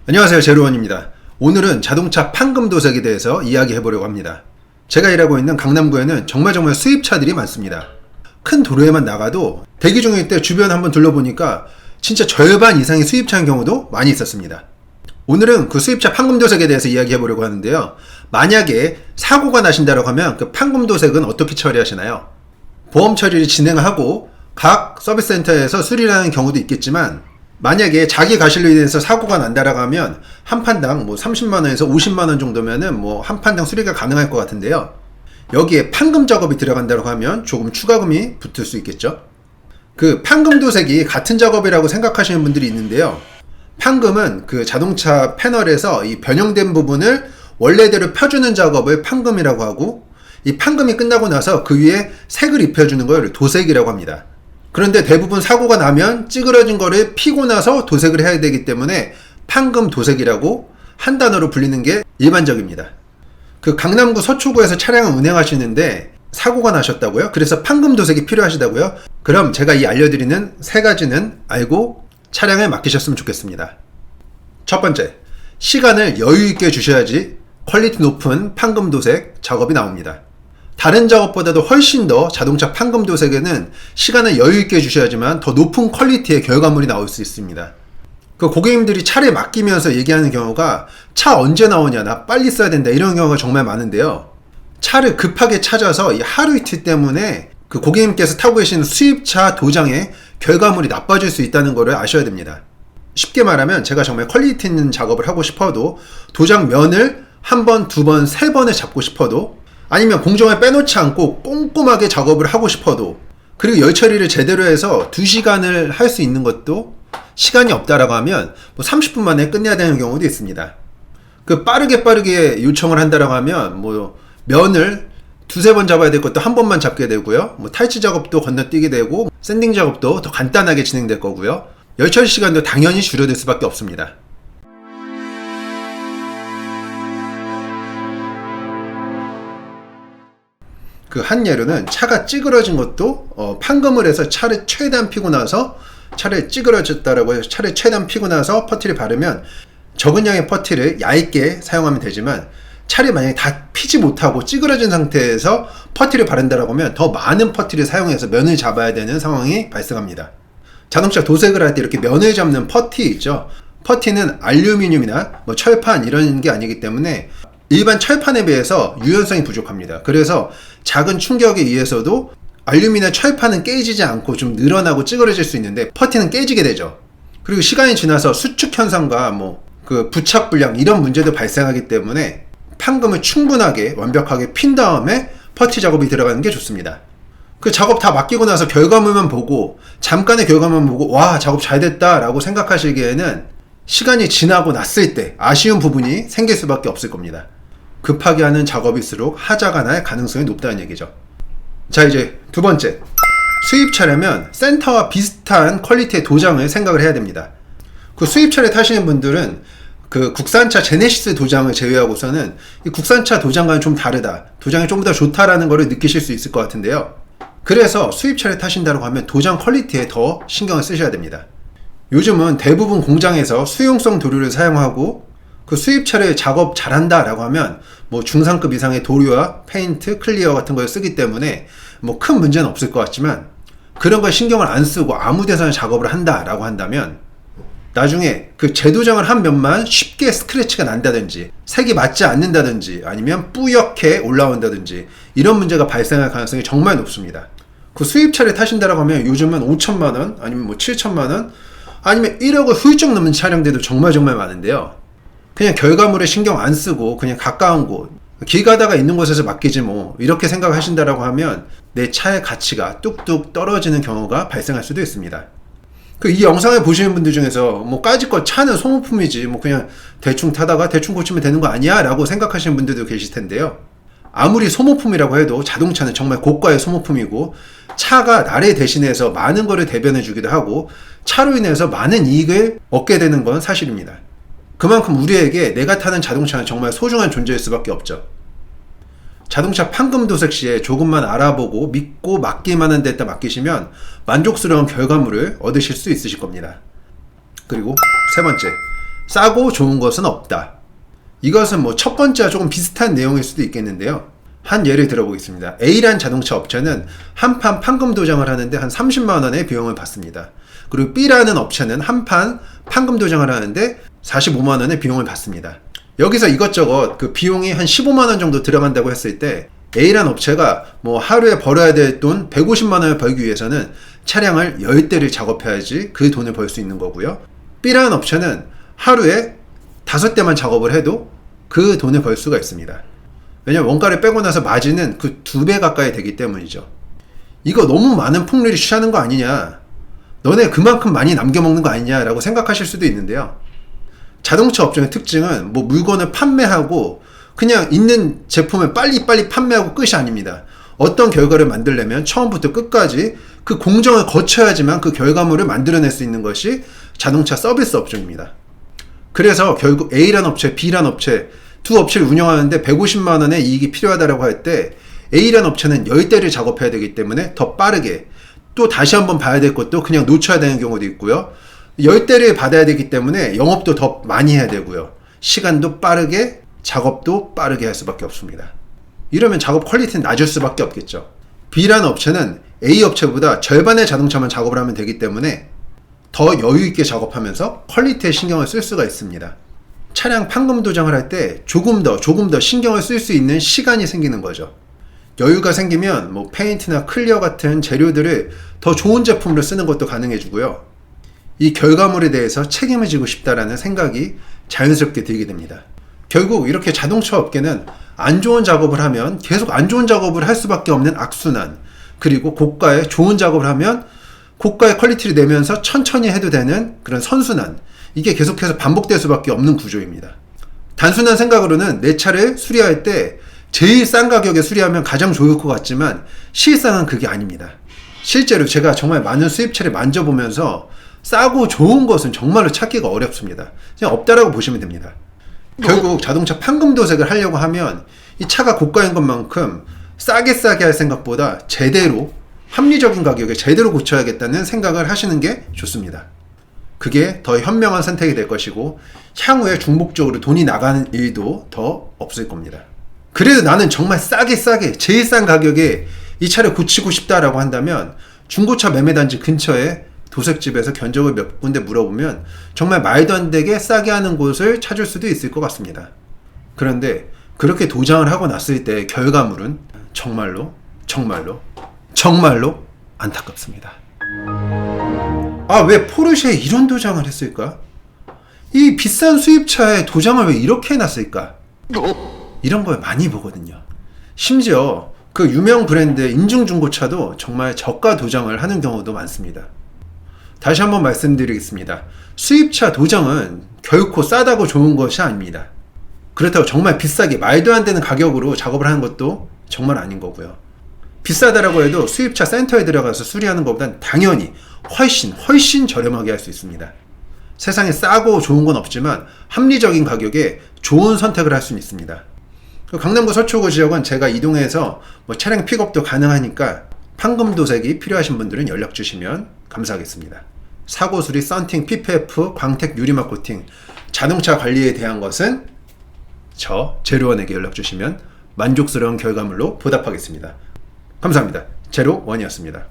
안녕하세요, 제로원입니다. 오늘은 자동차 판금 도색에 대해서 이야기해 보려고 합니다. 제가 일하고 있는 강남구에는 정말 수입차들이 많습니다. 큰 도로에만 나가도 대기 중일 때 주변 한번 둘러보니까 진짜 절반 이상의 수입차인 경우도 많이 있었습니다. 오늘은 그 수입차 판금 도색에 대해서 이야기해 보려고 하는데요. 만약에 사고가 나신다고 하면 그 판금 도색은 어떻게 처리하시나요? 보험 처리를 진행하고 각 서비스 센터에서 수리를 하는 경우도 있겠지만, 만약에 자기 가실로 인해서 사고가 난다라고 하면 한 판당 30만원에서 50만원 정도면은 한 판당 수리가 가능할 것 같은데요. 여기에 판금 작업이 들어간다고 하면 조금 추가금이 붙을 수 있겠죠. 그 판금 도색이 같은 작업이라고 생각하시는 분들이 있는데요. 판금은 그 자동차 패널에서 이 변형된 부분을 원래대로 펴주는 작업을 판금이라고 하고, 이 판금이 끝나고 나서 그 위에 색을 입혀주는 걸 도색이라고 합니다. 그런데 대부분 사고가 나면 찌그러진 거를 피고 나서 도색을 해야 되기 때문에 판금 도색이라고 한 단어로 불리는 게 일반적입니다. 그 강남구 서초구에서 차량을 운행하시는데 사고가 나셨다고요? 그래서 판금 도색이 필요하시다고요? 그럼 제가 이 알려드리는 세 가지는 알고 차량을 맡기셨으면 좋겠습니다. 첫 번째, 시간을 여유 있게 주셔야지 퀄리티 높은 판금 도색 작업이 나옵니다. 다른 작업보다도 훨씬 더 자동차 판금 도색에는 시간을 여유 있게 주셔야지만 더 높은 퀄리티의 결과물이 나올 수 있습니다. 그 고객님들이 차를 맡기면서 얘기하는 경우가 차 언제 나오냐, 나 빨리 써야 된다, 이런 경우가 정말 많은데요. 차를 급하게 찾아서 이 하루 이틀 때문에 그 고객님께서 타고 계시는 수입차 도장의 결과물이 나빠질 수 있다는 것을 아셔야 됩니다. 쉽게 말하면 제가 정말 퀄리티 있는 작업을 하고 싶어도 도장 면을 한 번, 두 번, 세 번을 잡고 싶어도, 아니면 공정을 빼놓지 않고 꼼꼼하게 작업을 하고 싶어도, 그리고 열 처리를 제대로 해서 2시간을 할 수 있는 것도 시간이 없다라고 하면 30분 만에 끝내야 되는 경우도 있습니다. 그 빠르게 요청을 한다라고 하면 면을 두세 번 잡아야 될 것도 한 번만 잡게 되고요. 탈취 작업도 건너뛰게 되고, 샌딩 작업도 더 간단하게 진행될 거고요. 열 처리 시간도 당연히 줄어들 수밖에 없습니다. 그 한 예로는 차가 찌그러진 것도 판금을 해서 차를 최대한 피고 나서, 차를 찌그러졌다라고 해서 차를 최대한 피고 나서 퍼티를 바르면 적은 양의 퍼티를 얇게 사용하면 되지만, 차를 만약에 다 피지 못하고 찌그러진 상태에서 퍼티를 바른다라고 하면 더 많은 퍼티를 사용해서 면을 잡아야 되는 상황이 발생합니다. 자동차 도색을 할 때 이렇게 면을 잡는 퍼티 있죠. 퍼티는 알루미늄이나 철판 이런 게 아니기 때문에 일반 철판에 비해서 유연성이 부족합니다. 그래서 작은 충격에 의해서도 알루미늄 철판은 깨지지 않고 좀 늘어나고 찌그러질 수 있는데 퍼티는 깨지게 되죠. 그리고 시간이 지나서 수축 현상과 그 부착 불량 이런 문제도 발생하기 때문에 판금을 충분하게 완벽하게 핀 다음에 퍼티 작업이 들어가는 게 좋습니다. 그 작업 다 맡기고 나서 결과물만 보고, 잠깐의 결과물만 보고 와, 작업 잘 됐다 라고 생각하시기에는 시간이 지나고 났을 때 아쉬운 부분이 생길 수밖에 없을 겁니다. 급하게 하는 작업일수록 하자가 날 가능성이 높다는 얘기죠. 자, 이제 두 번째, 수입차라면 센터와 비슷한 퀄리티의 도장을 생각을 해야 됩니다. 그 수입차를 타시는 분들은 그 국산차 제네시스 도장을 제외하고서는 이 국산차 도장과는 좀 다르다, 도장이 좀 더 좋다라는 것을 느끼실 수 있을 것 같은데요. 그래서 수입차를 타신다고 하면 도장 퀄리티에 더 신경을 쓰셔야 됩니다. 요즘은 대부분 공장에서 수용성 도료를 사용하고, 그 수입차를 작업 잘한다 라고 하면 중상급 이상의 도료와 페인트, 클리어 같은 걸 쓰기 때문에 큰 문제는 없을 것 같지만, 그런 걸 신경을 안 쓰고 아무 데서나 작업을 한다 라고 한다면 나중에 그 재도장을 한 면만 쉽게 스크래치가 난다든지, 색이 맞지 않는다든지, 아니면 뿌옇게 올라온다든지, 이런 문제가 발생할 가능성이 정말 높습니다. 그 수입차를 타신다라고 하면 요즘은 5천만원, 아니면 7천만원, 아니면 1억을 훌쩍 넘는 차량들도 정말 많은데요. 그냥 결과물에 신경 안 쓰고 그냥 가까운 곳, 길 가다가 있는 곳에서 맡기지 이렇게 생각하신다라고 하면 내 차의 가치가 뚝뚝 떨어지는 경우가 발생할 수도 있습니다. 이 영상을 보시는 분들 중에서 까짓것 차는 소모품이지 그냥 대충 타다가 대충 고치면 되는 거 아니야? 라고 생각하시는 분들도 계실 텐데요. 아무리 소모품이라고 해도 자동차는 정말 고가의 소모품이고, 차가 나를 대신해서 많은 거를 대변해 주기도 하고, 차로 인해서 많은 이익을 얻게 되는 건 사실입니다. 그만큼 우리에게 내가 타는 자동차는 정말 소중한 존재일 수밖에 없죠. 자동차 판금 도색 시에 조금만 알아보고 믿고 맡길만한 데다 맡기시면 만족스러운 결과물을 얻으실 수 있으실 겁니다. 그리고 세 번째, 싸고 좋은 것은 없다. 이것은 뭐 첫 번째와 조금 비슷한 내용일 수도 있겠는데요. 한 예를 들어보겠습니다. A란 자동차 업체는 한 판 판금 도장을 하는데 한 30만원의 비용을 받습니다. 그리고 B라는 업체는 한 판 판금 도장을 하는데 45만원의 비용을 받습니다. 여기서 이것저것 그 비용이 한 15만원 정도 들어간다고 했을 때 A란 업체가 뭐 하루에 벌어야 될 돈 150만원을 벌기 위해서는 차량을 10대를 작업해야지 그 돈을 벌 수 있는 거고요. B라는 업체는 하루에 5대만 작업을 해도 그 돈을 벌 수가 있습니다. 왜냐면 원가를 빼고 나서 마진은 그 2배 가까이 되기 때문이죠. 이거 너무 많은 폭리를 취하는 거 아니냐, 너네 그만큼 많이 남겨먹는 거 아니냐 라고 생각하실 수도 있는데요. 자동차 업종의 특징은 뭐 물건을 판매하고 그냥 있는 제품을 빨리빨리 판매하고 끝이 아닙니다. 어떤 결과를 만들려면 처음부터 끝까지 그 공정을 거쳐야지만 그 결과물을 만들어낼 수 있는 것이 자동차 서비스 업종입니다. 그래서 결국 A란 업체, B란 업체 두 업체를 운영하는데 150만원의 이익이 필요하다고 할 때 A란 업체는 10대를 작업해야 되기 때문에 더 빠르게, 또 다시 한번 봐야 될 것도 그냥 놓쳐야 되는 경우도 있고요. 10대를 받아야 되기 때문에 영업도 더 많이 해야 되고요. 시간도 빠르게, 작업도 빠르게 할 수밖에 없습니다. 이러면 작업 퀄리티는 낮을 수밖에 없겠죠. B라는 업체는 A 업체보다 절반의 자동차만 작업을 하면 되기 때문에 더 여유 있게 작업하면서 퀄리티에 신경을 쓸 수가 있습니다. 차량 판금 도장을 할 때 조금 더 신경을 쓸 수 있는 시간이 생기는 거죠. 여유가 생기면 뭐 페인트나 클리어 같은 재료들을 더 좋은 제품으로 쓰는 것도 가능해지고요. 이 결과물에 대해서 책임을 지고 싶다라는 생각이 자연스럽게 들게 됩니다. 결국 이렇게 자동차 업계는 안 좋은 작업을 하면 계속 안 좋은 작업을 할 수밖에 없는 악순환, 그리고 고가의 좋은 작업을 하면 고가의 퀄리티를 내면서 천천히 해도 되는 그런 선순환, 이게 계속해서 반복될 수밖에 없는 구조입니다. 단순한 생각으로는 내 차를 수리할 때 제일 싼 가격에 수리하면 가장 좋을 것 같지만 실상은 그게 아닙니다. 실제로 제가 정말 많은 수입차를 만져보면서 싸고 좋은 것은 정말로 찾기가 어렵습니다. 그냥 없다라고 보시면 됩니다. 결국 자동차 판금 도색을 하려고 하면 이 차가 고가인 것만큼 싸게 할 생각보다 제대로 합리적인 가격에 제대로 고쳐야겠다는 생각을 하시는 게 좋습니다. 그게 더 현명한 선택이 될 것이고 향후에 중복적으로 돈이 나가는 일도 더 없을 겁니다. 그래도 나는 정말 싸게 제일 싼 가격에 이 차를 고치고 싶다라고 한다면 중고차 매매단지 근처에 도색집에서 견적을 몇 군데 물어보면 정말 말도 안 되게 싸게 하는 곳을 찾을 수도 있을 것 같습니다. 그런데 그렇게 도장을 하고 났을 때 결과물은 정말로 안타깝습니다. 왜 포르쉐에 이런 도장을 했을까? 이 비싼 수입차에 도장을 왜 이렇게 해놨을까? 이런 걸 많이 보거든요. 심지어 그 유명 브랜드의 인증 중고차도 정말 저가 도장을 하는 경우도 많습니다. 다시 한번 말씀드리겠습니다. 수입차 도장은 결코 싸다고 좋은 것이 아닙니다. 그렇다고 정말 비싸게 말도 안 되는 가격으로 작업을 하는 것도 정말 아닌 거고요. 비싸다라고 해도 수입차 센터에 들어가서 수리하는 것보단 당연히 훨씬 저렴하게 할 수 있습니다. 세상에 싸고 좋은 건 없지만 합리적인 가격에 좋은 선택을 할 수는 있습니다. 강남구 서초구 지역은 제가 이동해서 차량 픽업도 가능하니까 판금 도색이 필요하신 분들은 연락 주시면 감사하겠습니다. 사고 수리, 썬팅, PPF, 광택, 유리막 코팅, 자동차 관리에 대한 것은 저 제로원에게 연락 주시면 만족스러운 결과물로 보답하겠습니다. 감사합니다. 제로원이었습니다.